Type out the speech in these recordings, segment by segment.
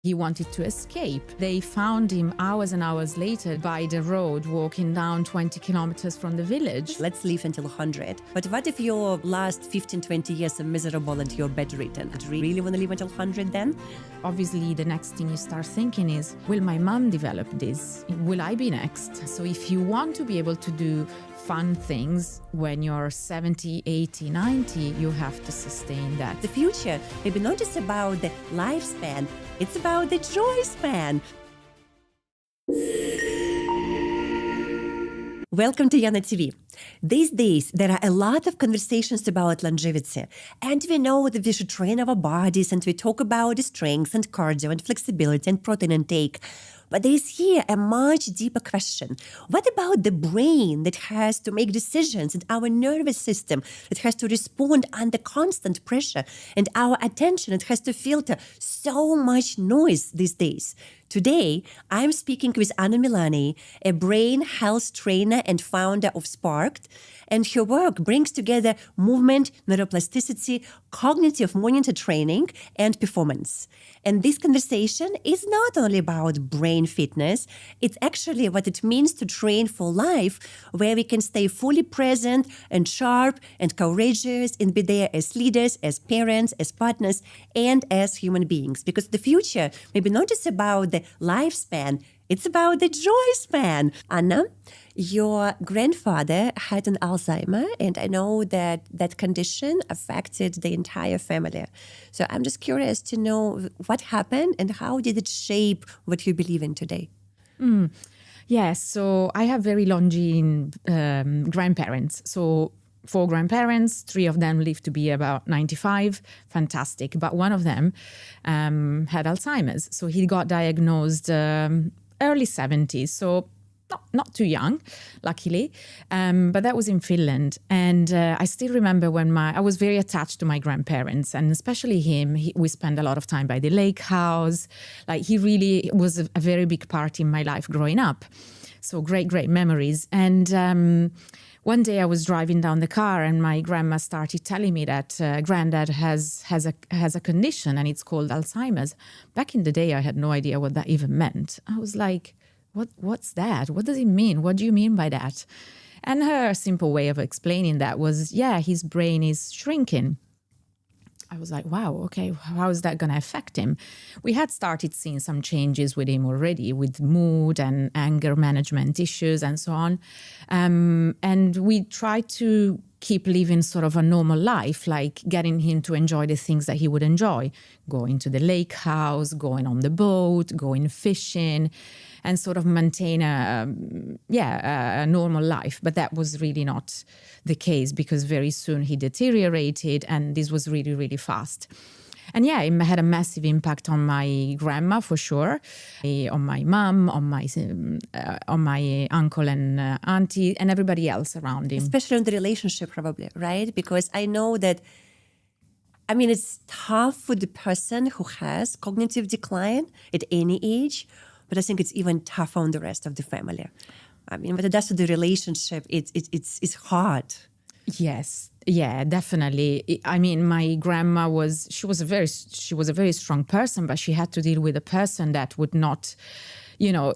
He wanted to escape. They found him hours and hours later by the road, walking down 20 kilometers from the village. Let's live until 100. But what if your last 15, 20 years are miserable and you're bedridden? Do you really want to live until 100 then? Obviously, the next thing you start thinking is, will my mom develop this? Will I be next? So if you want to be able to do fun things when you're 70, 80, 90, you have to sustain that. The future, maybe not just about the lifespan, it's about the joy span. Welcome to Yana TV. These days, there are a lot of conversations about longevity. And we know that we should train our bodies and we talk about the strength and cardio and flexibility and protein intake. But there is here a much deeper question. What about the brain that has to make decisions and our nervous system that has to respond under constant pressure and our attention that has to filter so much noise these days? Today, I'm speaking with Milani, a brain health trainer and founder of Sparked, and her work brings together movement, neuroplasticity, cognitive monitor training, and performance. And this conversation is not only about brain fitness, it's actually what it means to train for life, where we can stay fully present and sharp and courageous and be there as leaders, as parents, as partners, and as human beings. Because the future may be not just about the lifespan, it's about the joy span. Anna, your grandfather had an Alzheimer, and I know that that condition affected the entire family. So I'm just curious to know what happened and how did it shape what you believe in today? Yes, so I have very longeving grandparents. So 4 grandparents, 3 of them lived to be about 95, fantastic. But one of them had Alzheimer's. So he got diagnosed early 70s, so not too young, luckily. But that was in Finland. And I still remember when I was very attached to my grandparents, and especially him. We spent a lot of time by the lake house. Like, he really was a very big part in my life growing up. So great memories. And one day I was driving down the car and my grandma started telling me that granddad has a condition and it's called Alzheimer's. Back in the day, I had no idea what that even meant. I was like, what's that? What does it mean? What do you mean by that? And her simple way of explaining that was, his brain is shrinking. I was like, wow, okay, how is that going to affect him? We had started seeing some changes with him already, with mood and anger management issues and so on. And we tried to keep living sort of a normal life, like getting him to enjoy the things that he would enjoy, going to the lake house, going on the boat, going fishing, and sort of maintain a normal life. But that was really not the case, because very soon he deteriorated, and this was really, really fast. And it had a massive impact on my grandma, for sure, on my mom, on my uncle and auntie, and everybody else around him. Especially on the relationship, probably, right? Because I know that, it's tough for the person who has cognitive decline at any age, but I think it's even tougher on the rest of the family. What it does to the relationship, it's hard. Yes, yeah, definitely. My grandma was a very strong person, but she had to deal with a person that would not,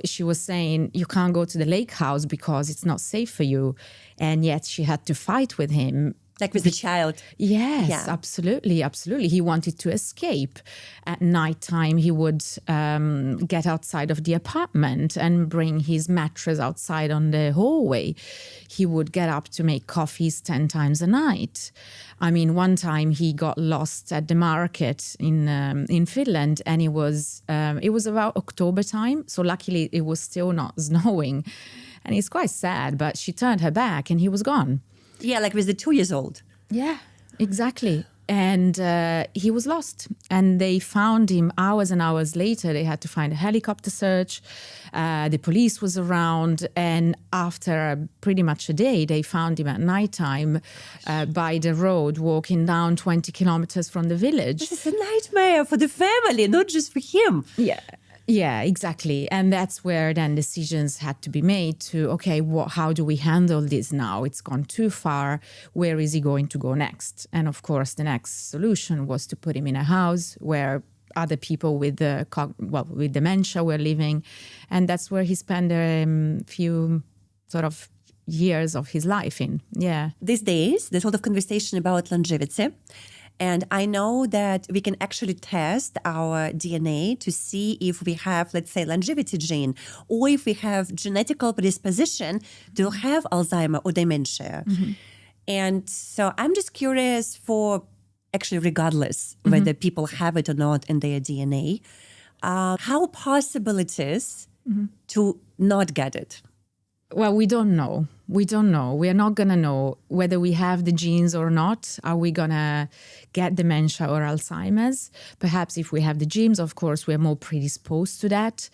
she was saying, you can't go to the lake house because it's not safe for you. And yet she had to fight with him. Like with the child. Yes, yeah. Absolutely. He wanted to escape. At nighttime, he would get outside of the apartment and bring his mattress outside on the hallway. He would get up to make coffees 10 times a night. One time he got lost at the market in Finland, and it was about October time. So luckily it was still not snowing. And it's quite sad, but she turned her back and he was gone. Yeah, like with the 2 years old. Yeah, exactly. And he was lost. And they found him hours and hours later. They had to find a helicopter search. The police was around. And after pretty much a day, they found him at nighttime by the road, walking down 20 kilometers from the village. This is a nightmare for the family, not just for him. Yeah, exactly. And that's where then decisions had to be made to, okay, how do we handle this now? It's gone too far. Where is he going to go next? And of course, the next solution was to put him in a house where other people with with dementia were living, and that's where he spent a few sort of years of his life in. Yeah. These days, there's a lot of conversation about longevity. And I know that we can actually test our DNA to see if we have, let's say, longevity gene, or if we have genetical predisposition to have Alzheimer or dementia. And so I'm just curious for, actually, regardless whether people have it or not in their DNA, how possible it is to not get it. Well, we don't know. We don't know. We are not going to know whether we have the genes or not. Are we going to get dementia or Alzheimer's? Perhaps if we have the genes, of course, we're more predisposed to that.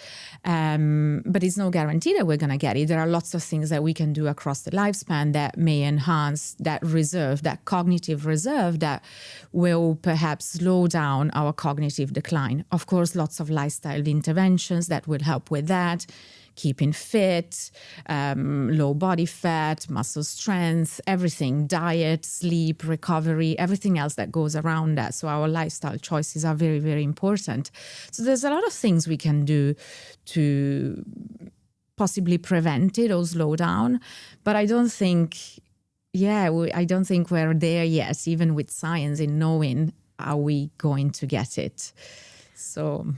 But it's no guarantee that we're going to get it. There are lots of things that we can do across the lifespan that may enhance that reserve, that cognitive reserve that will perhaps slow down our cognitive decline. Of course, lots of lifestyle interventions that will help with that. Keeping fit, low body fat, muscle strength, everything, diet, sleep, recovery, everything else that goes around that. So our lifestyle choices are very, very important. So there's a lot of things we can do to possibly prevent it or slow down. But I don't think, I don't think we're there yet, even with science, in knowing are we going to get it. So...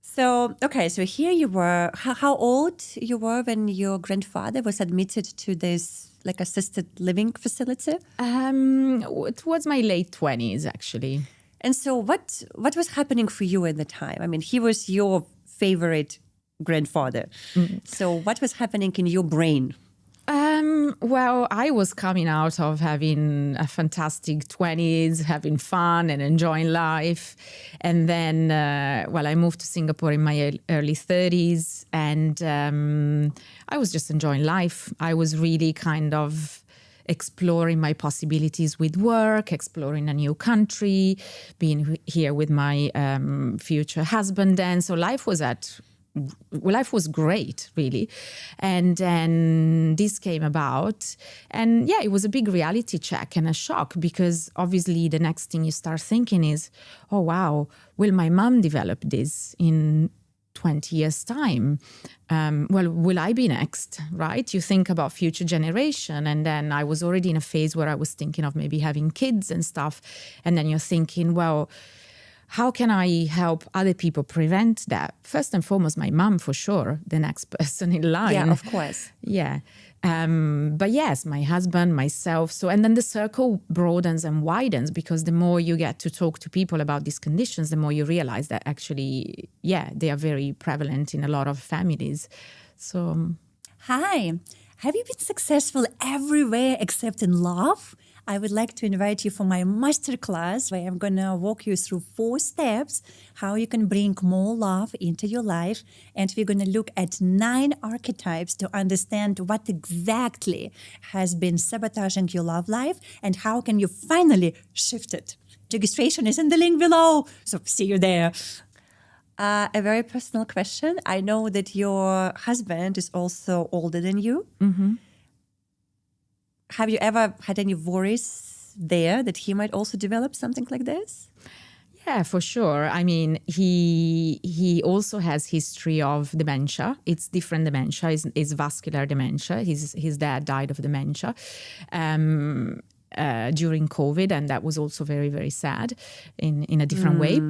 So, okay, so here you were. How old you were when your grandfather was admitted to this like assisted living facility? Towards my late 20s, actually. And so what was happening for you at the time? I mean, he was your favorite grandfather. So what was happening in your brain? Well, I was coming out of having a fantastic 20s, having fun and enjoying life. And then, I moved to Singapore in my early 30s, and I was just enjoying life. I was really kind of exploring my possibilities with work, exploring a new country, being here with my future husband then. So life was great, really. And then this came about. And it was a big reality check and a shock, because obviously the next thing you start thinking is, oh, wow, will my mom develop this in 20 years' time? Will I be next, right? You think about future generation. And then I was already in a phase where I was thinking of maybe having kids and stuff. And then you're thinking, well, how can I help other people prevent that? First and foremost, my mom, for sure, the next person in line. Yeah, of course. Yeah. But yes, my husband, myself. So, and then the circle broadens and widens, because the more you get to talk to people about these conditions, the more you realize that actually, they are very prevalent in a lot of families. So. Hi. Have you been successful everywhere except in love? I would like to invite you for my masterclass, where I'm going to walk you through 4 steps how you can bring more love into your life. And we're going to look at 9 archetypes to understand what exactly has been sabotaging your love life and how can you finally shift it. Registration is in the link below, so see you there. A very personal question. I know that your husband is also older than you. Mm-hmm. Have you ever had any worries there that he might also develop something like this? Yeah, for sure. I mean, he also has history of dementia. It's different dementia. It's vascular dementia. His dad died of dementia during COVID, and that was also very, very sad in a different way.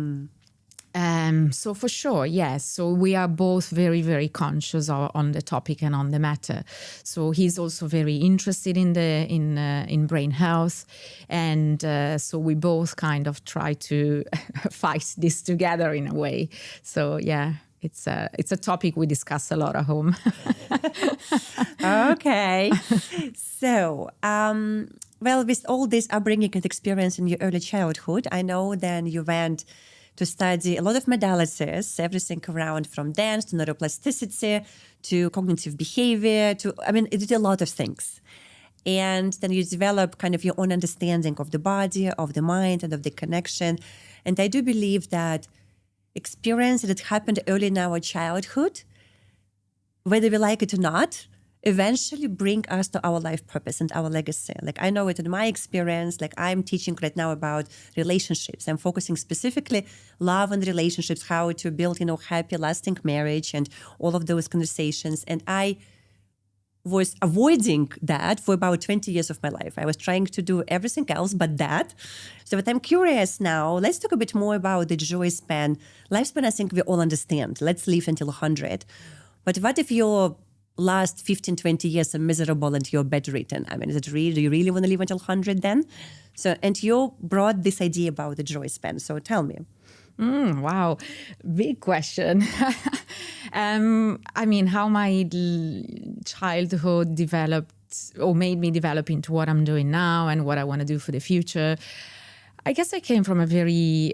So for sure, yes. So we are both very, very conscious on the topic and on the matter. So he's also very interested in brain health, and so we both kind of try to fight this together in a way. So yeah, it's a topic we discuss a lot at home. Okay, so. With all this upbringing and experience in your early childhood, I know then you went to study a lot of modalities, everything around from dance to neuroplasticity to cognitive behavior you did a lot of things. And then you develop kind of your own understanding of the body, of the mind, and of the connection. And I do believe that experience that happened early in our childhood, whether we like it or not, eventually bring us to our life purpose and our legacy. Like I know it in my experience, like I'm teaching right now about relationships. I'm focusing specifically love and relationships, how to build, happy, lasting marriage and all of those conversations. And I was avoiding that for about 20 years of my life. I was trying to do everything else but that. So what I'm curious now, let's talk a bit more about the joy span. Lifespan, I think we all understand. Let's live until 100. But what if your last 15, 20 years are miserable and you're bedridden? I mean, do you really want to live until 100 then? So, and you brought this idea about the joy span. So tell me. Wow, big question. I mean, how my childhood developed or made me develop into what I'm doing now and what I want to do for the future. I guess I came from a very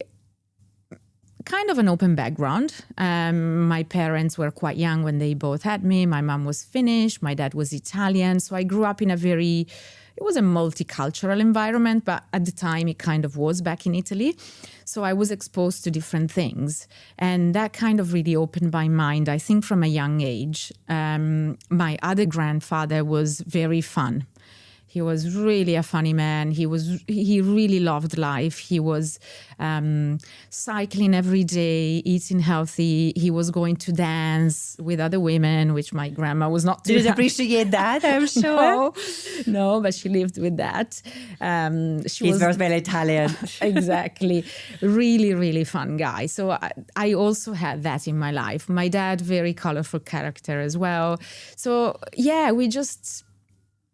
kind of an open background. My parents were quite young when they both had me. My mom was Finnish, my dad was Italian. So I grew up in it was a multicultural environment, but at the time it kind of was back in Italy. So I was exposed to different things. And that kind of really opened my mind, I think, from a young age. My other grandfather was very fun. He was really a funny man. He really loved life. He was cycling every day, eating healthy. He was going to dance with other women, which my grandma was not. Did you appreciate that? I'm sure. No, but she lived with that. He's very Italian. Exactly. Really, really fun guy. So I also had that in my life. My dad, very colorful character as well. So yeah, we just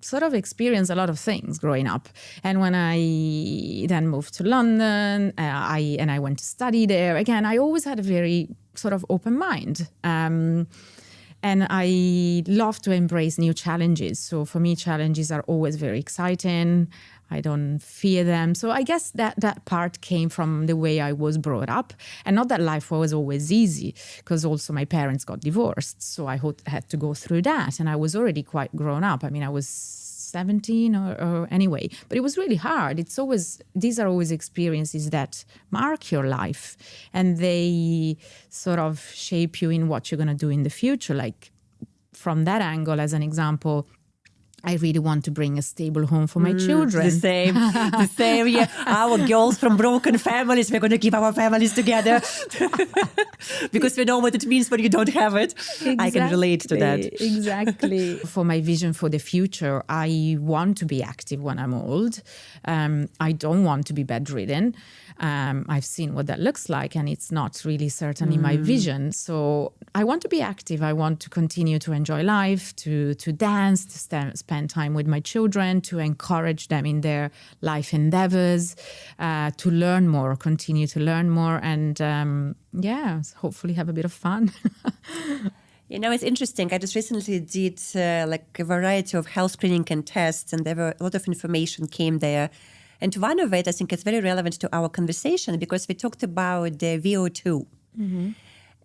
sort of experienced a lot of things growing up. And when I then moved to London, I went to study there, again, I always had a very sort of open mind. And I love to embrace new challenges. So for me, challenges are always very exciting. I don't fear them. So I guess that part came from the way I was brought up. And not that life was always easy, because also my parents got divorced. So I had to go through that. And I was already quite grown up. I mean, I was 17 or anyway. But it was really hard. These are always experiences that mark your life. And they sort of shape you in what you're going to do in the future. Like from that angle, as an example, I really want to bring a stable home for my children. The same. Yeah. Our girls from broken families, we're going to keep our families together because we know what it means when you don't have it. Exactly. I can relate to that. Exactly. For my vision for the future, I want to be active when I'm old. I don't want to be bedridden. I've seen what that looks like, and it's not really certainly my vision. So I want to be active. I want to continue to enjoy life, to dance, to spend time with my children, to encourage them in their life endeavors, to learn more, continue to learn more, and hopefully have a bit of fun. It's interesting. I just recently did like a variety of health screening and tests, and there were a lot of information came there. And one of it, I think, is very relevant to our conversation because we talked about the VO2. Mm-hmm.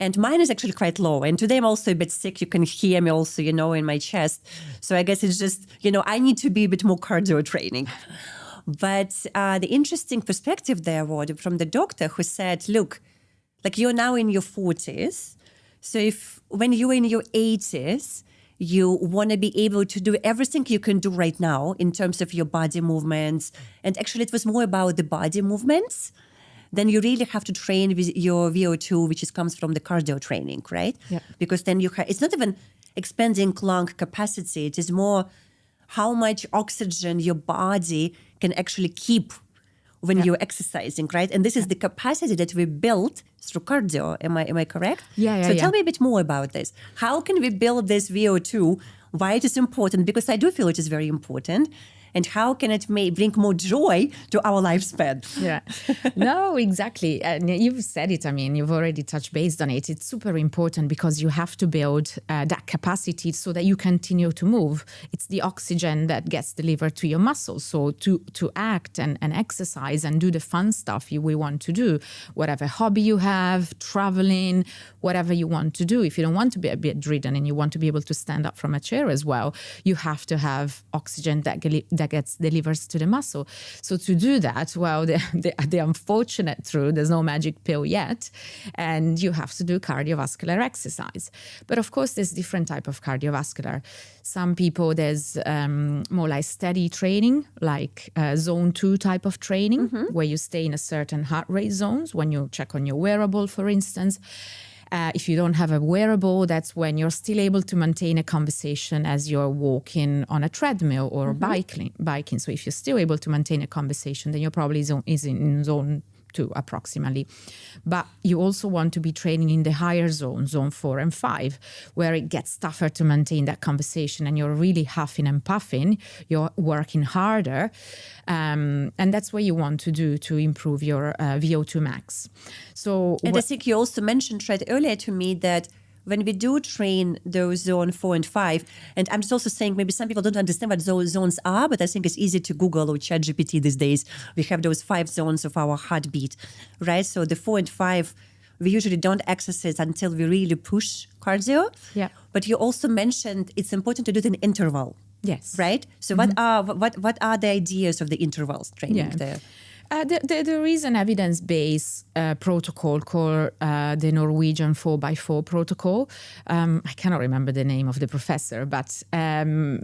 And mine is actually quite low. And today I'm also a bit sick. You can hear me also, in my chest. So I guess it's just, I need to be a bit more cardio training. But the interesting perspective there was from the doctor who said, look, like you're now in your 40s. So when you're in your 80s, you want to be able to do everything you can do right now in terms of your body movements. And actually, it was more about the body movements. Then you really have to train with your VO2, which comes from the cardio training, right? Yeah. Because then it's not even expanding lung capacity. It is more how much oxygen your body can actually keep when you're exercising, right? And this is the capacity that we built through cardio. Am I correct? Yeah. So tell me a bit more about this. How can we build this VO2? Why it is important? Because I do feel it is very important. And how can it bring more joy to our lifespan? Yeah, no, exactly. And you've said it. I mean, you've already touched base on it. It's super important because you have to build that capacity so that you continue to move. It's the oxygen that gets delivered to your muscles. So to act and exercise and do the fun stuff we want to do, whatever hobby you have, traveling, whatever you want to do. If you don't want to be a bit bedridden and you want to be able to stand up from a chair as well, you have to have oxygen that that gets delivered to the muscle. So to do that, well, the unfortunate truth, there's no magic pill yet, and you have to do cardiovascular exercise. But of course, there's different type of cardiovascular. Some people, there's more like steady training, like zone 2 type of training, where you stay in a certain heart rate zones when you check on your wearable, for instance. If you don't have a wearable, that's when you're still able to maintain a conversation as you're walking on a treadmill or biking. So if you're still able to maintain a conversation, then you're probably in zone 2 approximately. But you also want to be training in the higher zone 4 and 5, where it gets tougher to maintain that conversation and you're really huffing and puffing, you're working harder. And that's what you want to do to improve your VO2 max. So, and I think you also mentioned right earlier to me that when we do train those zone 4 and 5, and I'm just also saying maybe some people don't understand what those zones are, but I think it's easy to Google or ChatGPT these days. We have those 5 zones of our heartbeat, right? So the 4 and 5, we usually don't exercise until we really push cardio. Yeah. But you also mentioned it's important to do it in interval. Yes. Right? So what are the ideas of the intervals training there? There is an evidence-based protocol called the Norwegian 4x4 protocol. I cannot remember the name of the professor, but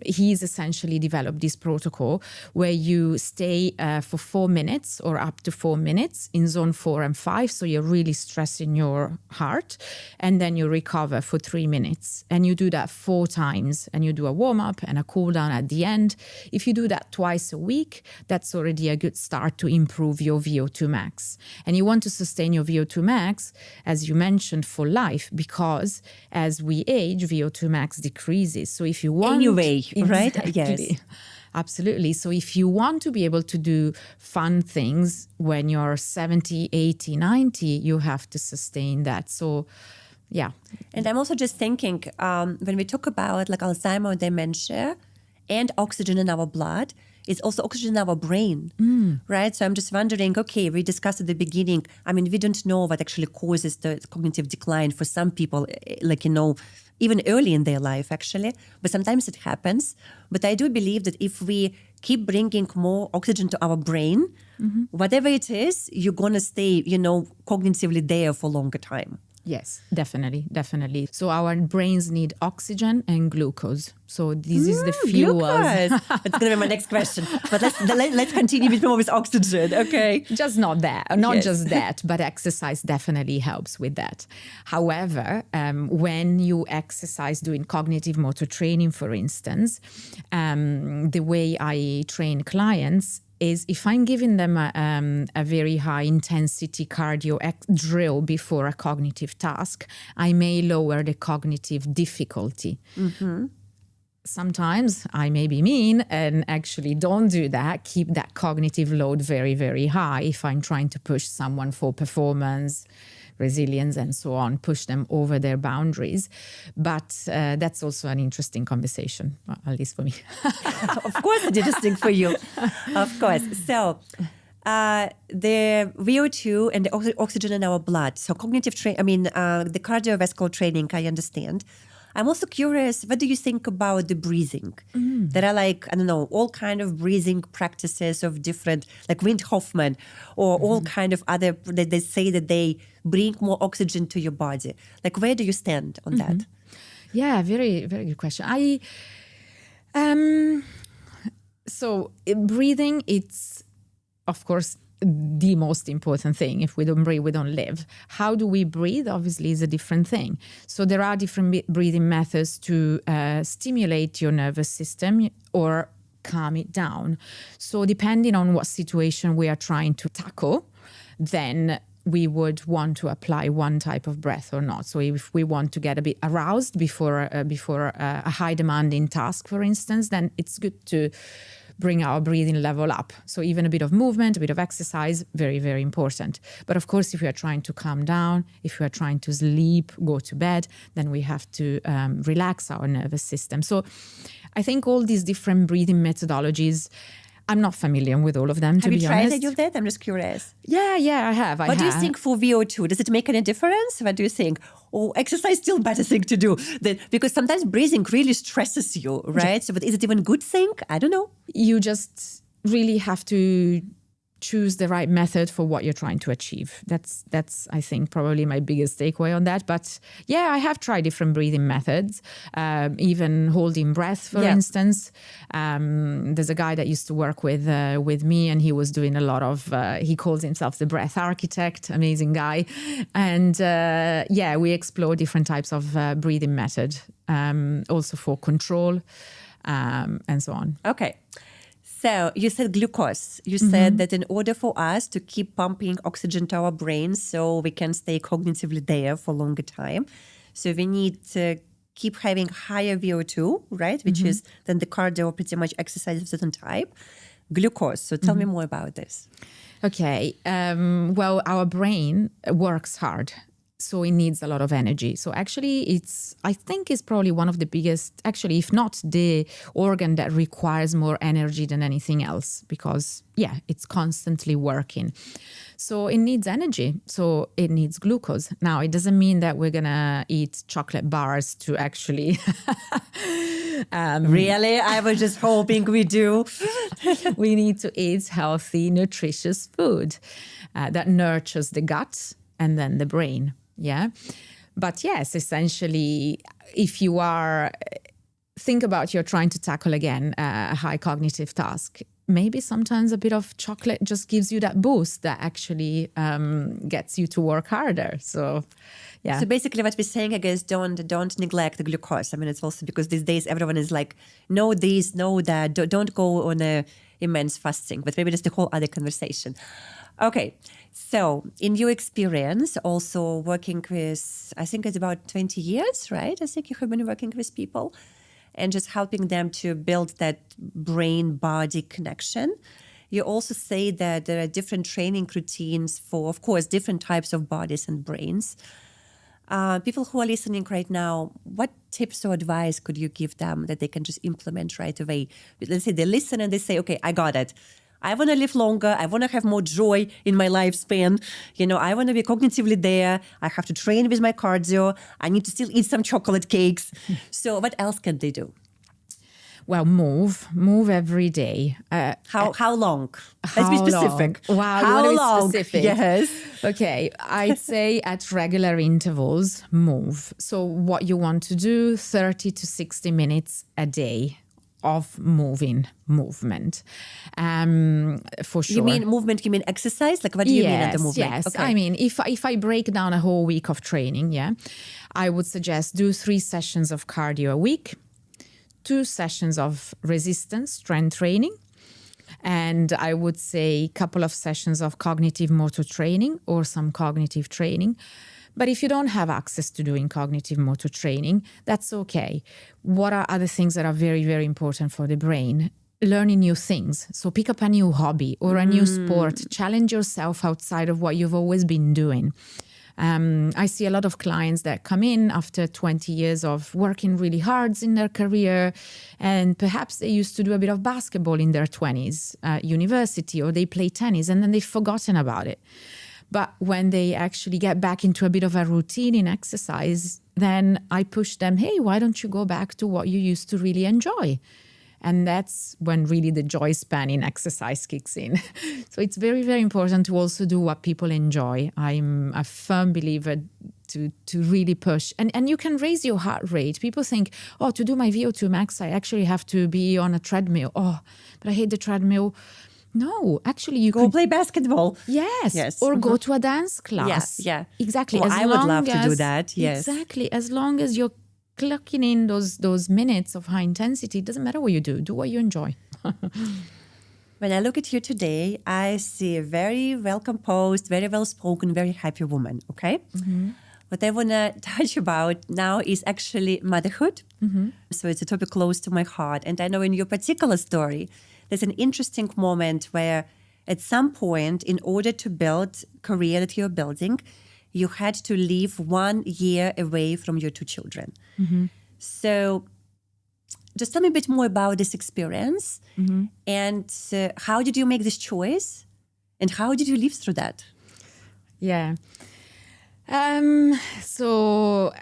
he's essentially developed this protocol where you stay for 4 minutes or up to 4 minutes in zone 4 and 5. So you're really stressing your heart, and then you recover for 3 minutes. And you do that 4 times, and you do a warm-up and a cool-down at the end. If you do that twice a week, that's already a good start to improve your VO2 max. And you want to sustain your VO2 max, as you mentioned, for life, because as we age, VO2 max decreases. So if you want... Anyway, right? Exactly. Yes. Absolutely. So if you want to be able to do fun things when you're 70, 80, 90, you have to sustain that. So, yeah. And I'm also just thinking, when we talk about like Alzheimer, dementia, and oxygen in our blood, it's also oxygen in our brain, right? So I'm just wondering, okay, we discussed at the beginning, I mean, we don't know what actually causes the cognitive decline for some people, like, even early in their life, actually. But sometimes it happens. But I do believe that if we keep bringing more oxygen to our brain, whatever it is, you're going to stay, cognitively there for a longer time. Yes, definitely. So our brains need oxygen and glucose. So this is the fuel. That's going to be my next question. But let's continue with more with oxygen, okay? Just not just that, but exercise definitely helps with that. However, when you exercise doing cognitive motor training, for instance, the way I train clients is if I'm giving them a very high intensity cardio drill before a cognitive task, I may lower the cognitive difficulty. Sometimes I may be mean and actually don't do that, keep that cognitive load very, very high if I'm trying to push someone for performance, resilience, and so on, push them over their boundaries. But that's also an interesting conversation, at least for me. Of course, it's interesting for you. Of course. So the VO2 and the oxygen in our blood. So cognitive the cardiovascular training, I understand. I'm also curious, what do you think about the breathing? There are all kind of breathing practices of different, like Wim Hoffman, or all kind of other, they say that they bring more oxygen to your body. Like, where do you stand on that? Yeah, very, very good question. So breathing, it's, of course, the most important thing. If we don't breathe, we don't live. How do we breathe? Obviously, is a different thing. So there are different breathing methods to stimulate your nervous system or calm it down. So depending on what situation we are trying to tackle, then we would want to apply one type of breath or not. So if we want to get a bit aroused before a high demanding task, for instance, then it's good to bring our breathing level up. So even a bit of movement, a bit of exercise, very, very important. But of course, if we are trying to calm down, if we are trying to sleep, go to bed, then we have to relax our nervous system. So I think all these different breathing methodologies, I'm not familiar with all of them, to be honest. Have you tried any of that? I'm just curious. Yeah, I have. What do you think for VO2? Does it make any difference? What do you think? or exercise still better thing to do? Because sometimes breathing really stresses you, right? So, but is it even a good thing? I don't know. You just really have to choose the right method for what you're trying to achieve. That's I think probably my biggest takeaway on that. But yeah, I have tried different breathing methods, even holding breath, for instance. There's a guy that used to work with me, and he was doing a lot of. He calls himself the breath architect. Amazing guy, and we explore different types of breathing method, also for control, and so on. Okay. So you said glucose. You said that in order for us to keep pumping oxygen to our brains so we can stay cognitively there for a longer time, so we need to keep having higher VO2, right? Which is then the cardio, pretty much exercise of a certain type. Glucose. So tell me more about this. Okay. Well, our brain works hard. So it needs a lot of energy. So actually, I think it's probably one of the biggest, actually, if not the organ that requires more energy than anything else, because, it's constantly working. So it needs energy. So it needs glucose. Now, it doesn't mean that we're going to eat chocolate bars to actually... Really? I was just hoping we do. We need to eat healthy, nutritious food that nurtures the gut and then the brain. Yeah. But yes, essentially, if you think about you're trying to tackle again a high cognitive task, maybe sometimes a bit of chocolate just gives you that boost that actually gets you to work harder. So, yeah. So basically what we're saying, I guess, don't neglect the glucose. I mean, it's also because these days everyone is like, no this, no that, don't go on a immense fasting. But maybe that's the whole other conversation. Okay, so in your experience, also working with, I think it's about 20 years, right? I think you have been working with people and just helping them to build that brain-body connection. You also say that there are different training routines for, of course, different types of bodies and brains. People who are listening right now, what tips or advice could you give them that they can just implement right away? Let's say they listen and they say, okay, I got it. I want to live longer. I want to have more joy in my lifespan. I want to be cognitively there. I have to train with my cardio. I need to still eat some chocolate cakes. So what else can they do? Well, move every day. How long? Let's be specific. Long? Wow, how long? Specific? Yes. Okay, I'd say at regular intervals, move. So what you want to do, 30 to 60 minutes a day of movement. For sure. You mean movement, you mean exercise? Like what do you mean at the movement? Yes, okay. I mean, if I break down a whole week of training, I would suggest do 3 sessions of cardio a week, 2 sessions of resistance, strength training, and I would say a couple of sessions of cognitive motor training or some cognitive training. But if you don't have access to doing cognitive motor training, that's okay. What are other things that are very, very important for the brain? Learning new things. So pick up a new hobby or a new sport. Challenge yourself outside of what you've always been doing. I see a lot of clients that come in after 20 years of working really hard in their career, and perhaps they used to do a bit of basketball in their 20s at university, or they play tennis and then they've forgotten about it. But when they actually get back into a bit of a routine in exercise, then I push them, hey, why don't you go back to what you used to really enjoy? And that's when really the joy span in exercise kicks in. So it's very, very important to also do what people enjoy. I'm a firm believer to really push. And you can raise your heart rate. People think, to do my VO2 max, I actually have to be on a treadmill. Oh, but I hate the treadmill. No, actually, you go play basketball. Yes. Or go to a dance class. Yeah. Exactly. Oh, I would love to do that. Yes. Exactly. As long as you're clocking in those minutes of high intensity, it doesn't matter what you do what you enjoy. When I look at you today, I see a very well composed, very well spoken, very happy woman. Okay. What I want to touch about now is actually motherhood. So it's a topic close to my heart. And I know in your particular story, there's an interesting moment where at some point, in order to build a career that you're building, you had to live 1 year away from your 2 children. So just tell me a bit more about this experience and how did you make this choice and how did you live through that? Yeah. So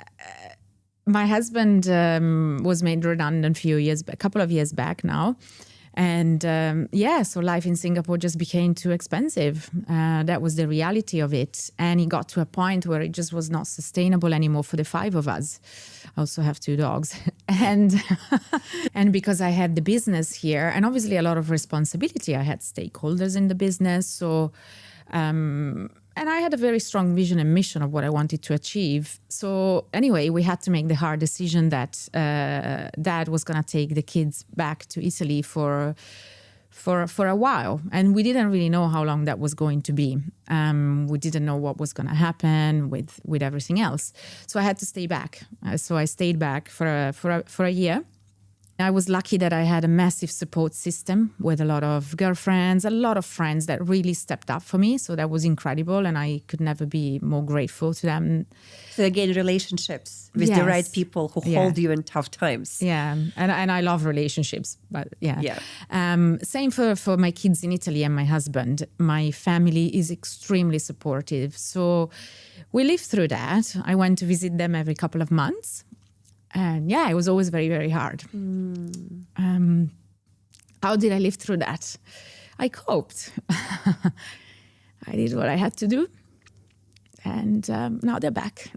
my husband was made redundant a couple of years back now. And so life in Singapore just became too expensive. That was the reality of it. And it got to a point where it just was not sustainable anymore for the 5 of us. I also have 2 dogs. And and because I had the business here and obviously a lot of responsibility, I had stakeholders in the business. So, and I had a very strong vision and mission of what I wanted to achieve. So anyway, we had to make the hard decision that Dad was going to take the kids back to Italy for a while. And we didn't really know how long that was going to be. We didn't know what was going to happen with everything else. So I had to stay back. So I stayed back for a year. I was lucky that I had a massive support system with a lot of girlfriends, a lot of friends that really stepped up for me. So that was incredible. And I could never be more grateful to them. So again, relationships with the right people who hold you in tough times. Yeah. And I love relationships. But same for my kids in Italy and my husband. My family is extremely supportive. So we lived through that. I went to visit them every couple of months. And it was always very, very hard. How did I live through that? I coped. I did what I had to do. And now they're back.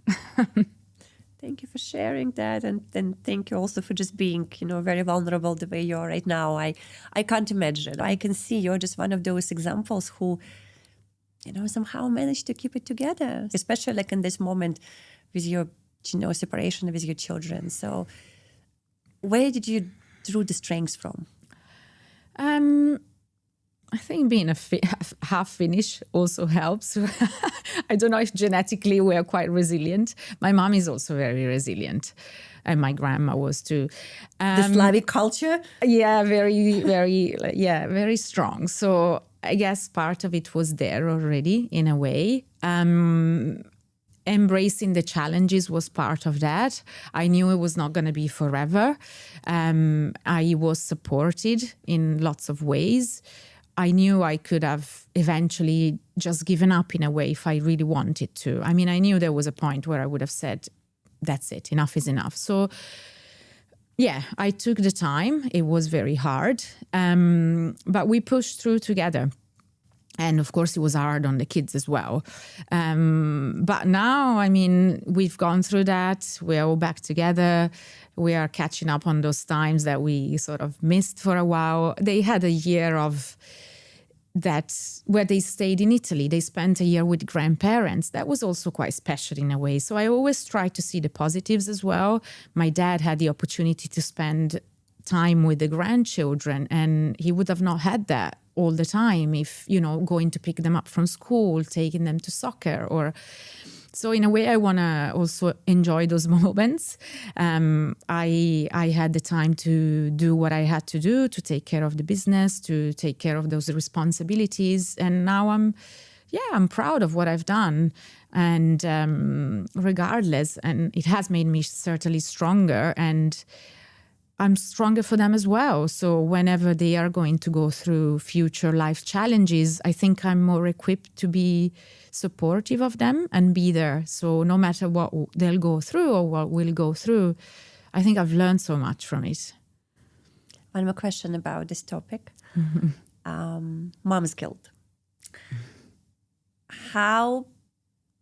Thank you for sharing that. And thank you also for just being, very vulnerable the way you are right now. I can't imagine. I can see you're just one of those examples who, somehow managed to keep it together, especially like in this moment with your separation with your children. So where did you draw the strength from? I think being half Finnish also helps. I don't know if genetically we are quite resilient. My mom is also very resilient. And my grandma was too. The Slavic culture? Yeah, very, very, very strong. So I guess part of it was there already in a way. Embracing the challenges was part of that. I knew it was not going to be forever. I was supported in lots of ways. I knew I could have eventually just given up in a way if I really wanted to. I mean, I knew there was a point where I would have said, that's it, enough is enough. So, I took the time. It was very hard, but we pushed through together. And of course, it was hard on the kids as well. But now, I mean, we've gone through that. We're all back together. We are catching up on those times that we sort of missed for a while. They had a year of that where they stayed in Italy. They spent a year with grandparents. That was also quite special in a way. So I always try to see the positives as well. My dad had the opportunity to spend time with the grandchildren, and he would have not had that all the time if, going to pick them up from school, taking them to soccer or... So in a way, I want to also enjoy those moments. I had the time to do what I had to do, to take care of the business, to take care of those responsibilities. And now I'm proud of what I've done. And regardless, and it has made me certainly stronger, and I'm stronger for them as well. So whenever they are going to go through future life challenges, I think I'm more equipped to be supportive of them and be there. So no matter what they'll go through or what we'll go through, I think I've learned so much from it. One more question about this topic. Mom's guilt.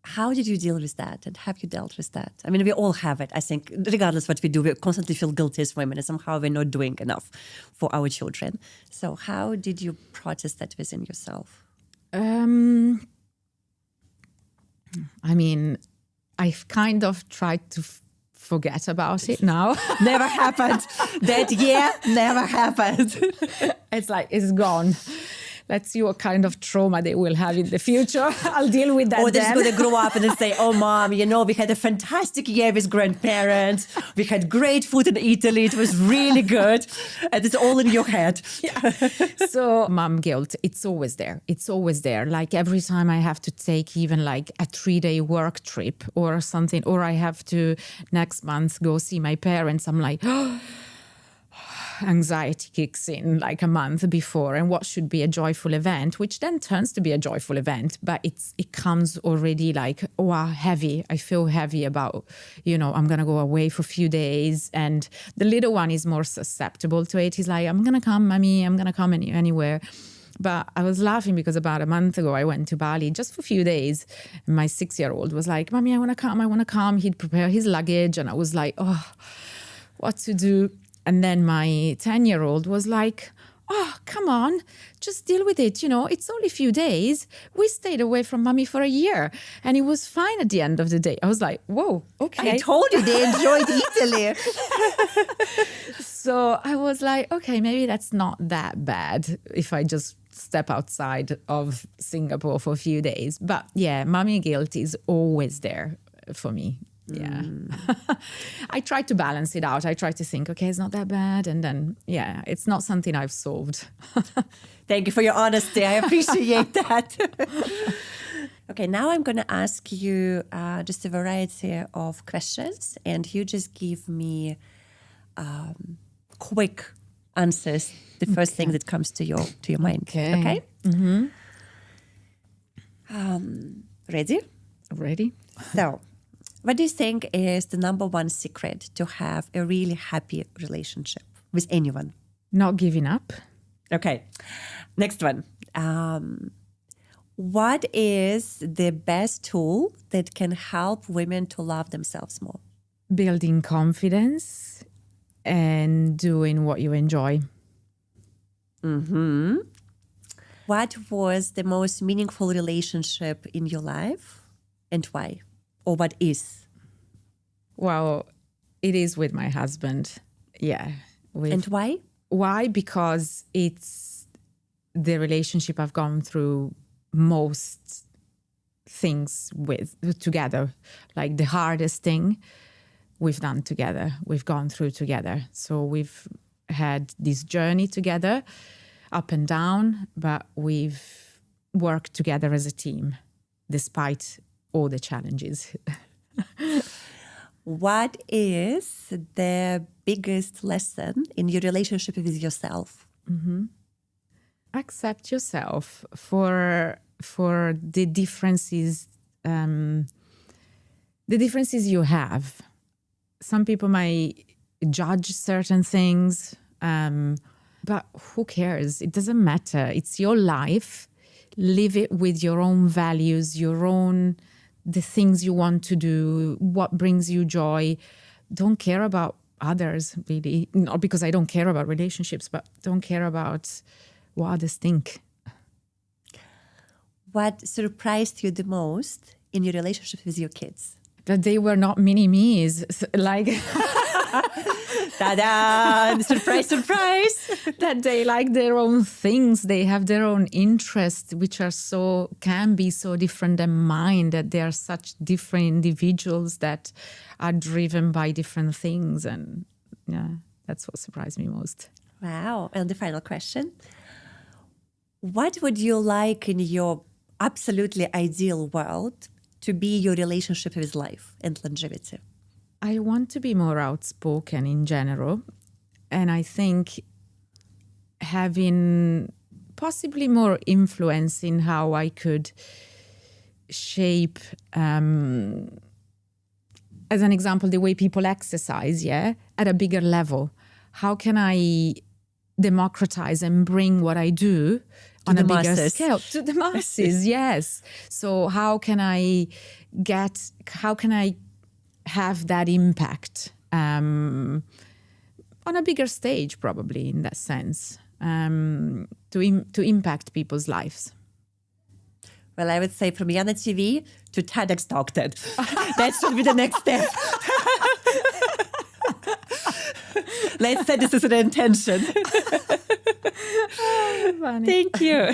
How did you deal with that, and have you dealt with that? I mean, we all have it. I think regardless what we do, we constantly feel guilty as women and somehow we're not doing enough for our children. So how did you process that within yourself? I mean, I've kind of tried to forget about it now. Never happened. That never happened. It's like, it's gone. Let's see what kind of trauma they will have in the future. I'll deal with that. Or they're just going to grow up and then say, oh, Mom, we had a fantastic year with grandparents. We had great food in Italy. It was really good. And it's all in your head. Yeah. So mom guilt, it's always there. It's always there. Like every time I have to take even like a 3-day work trip or something, or I have to next month go see my parents, I'm like, anxiety kicks in like a month before, and what should be a joyful event, which then turns to be a joyful event, but it comes already like, wow, heavy. I feel heavy about, I'm going to go away for a few days. And the little one is more susceptible to it. He's like, I'm going to come, mommy, I'm going to come anywhere. But I was laughing because about a month ago, I went to Bali just for a few days. And my 6-year-old was like, mommy, I want to come. He'd prepare his luggage. And I was like, oh, what to do? And then my 10-year-old was like, oh, come on, just deal with it. It's only a few days. We stayed away from mommy for a year and it was fine at the end of the day. I was like, whoa, okay. I told you they enjoyed Italy. So I was like, okay, maybe that's not that bad if I just step outside of Singapore for a few days. But yeah, mommy guilt is always there for me. Yeah. I try to balance it out. I try to think, okay, it's not that bad. And then, yeah, it's not something I've solved. Thank you for your honesty. I appreciate that. Okay, now I'm going to ask you just a variety of questions, and you just give me quick answers. The first thing that comes to your mind. Okay? Mm-hmm. Ready? Ready. So, what do you think is the number one secret to have a really happy relationship with anyone? Not giving up. Okay. Next one. What is the best tool that can help women to love themselves more? Building confidence and doing what you enjoy. Mm-hmm. What was the most meaningful relationship in your life and why? Or what is? Well, it is with my husband. Yeah. And why? Why? Because it's the relationship I've gone through most things together. Like the hardest thing we've done together, we've gone through together. So we've had this journey together, up and down, but we've worked together as a team, despite all the challenges. What is the biggest lesson in your relationship with yourself? Mm-hmm. Accept yourself for the differences, you have. Some people might judge certain things, but who cares? It doesn't matter. It's your life. Live it with your own values, the things you want to do, what brings you joy. Don't care about others, really. Not because I don't care about relationships, but don't care about what others think. What surprised you the most in your relationship with your kids? That they were not mini-me's. Like... Ta-da! Surprise, surprise! That they like their own things. They have their own interests, which can be so different than mine, that they are such different individuals that are driven by different things. And yeah, that's what surprised me most. Wow. And the final question. What would you like in your absolutely ideal world to be your relationship with life and longevity? I want to be more outspoken in general. And I think having possibly more influence in how I could shape, as an example, the way people exercise, at a bigger level. How can I democratize and bring what I do on a bigger scale to the masses? Yes. So how can I have that impact on a bigger stage, probably, in that sense, to impact people's lives? Well, I would say from Yana TV to TEDx Talk TED. That should be the next step. Let's say this is an intention. So funny. Thank you.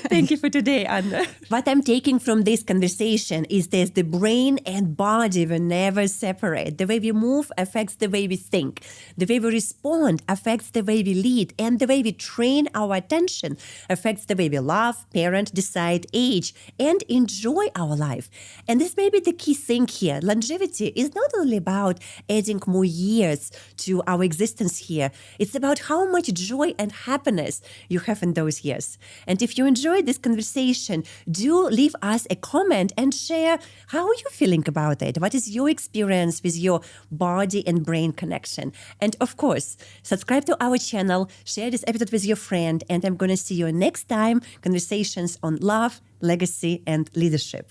Thank you for today, Anna. What I'm taking from this conversation is that the brain and body will never separate. The way we move affects the way we think. The way we respond affects the way we lead. And the way we train our attention affects the way we love, parent, decide, age, and enjoy our life. And this may be the key thing here. Longevity is not only about adding more years to our existence here. It's about how much joy and happiness you have in those years. And if you enjoyed this conversation, do leave us a comment and share how you're feeling about it. What is your experience with your body and brain connection? And of course, subscribe to our channel, share this episode with your friend, and I'm going to see you next time. Conversations on love, legacy, and leadership.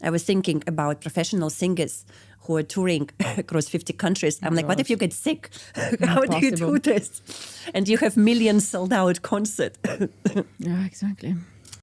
I was thinking about professional singers who are touring across 50 countries. I'm like, what if you get sick? How do you do this? And you have millions sold out concert. Yeah, exactly.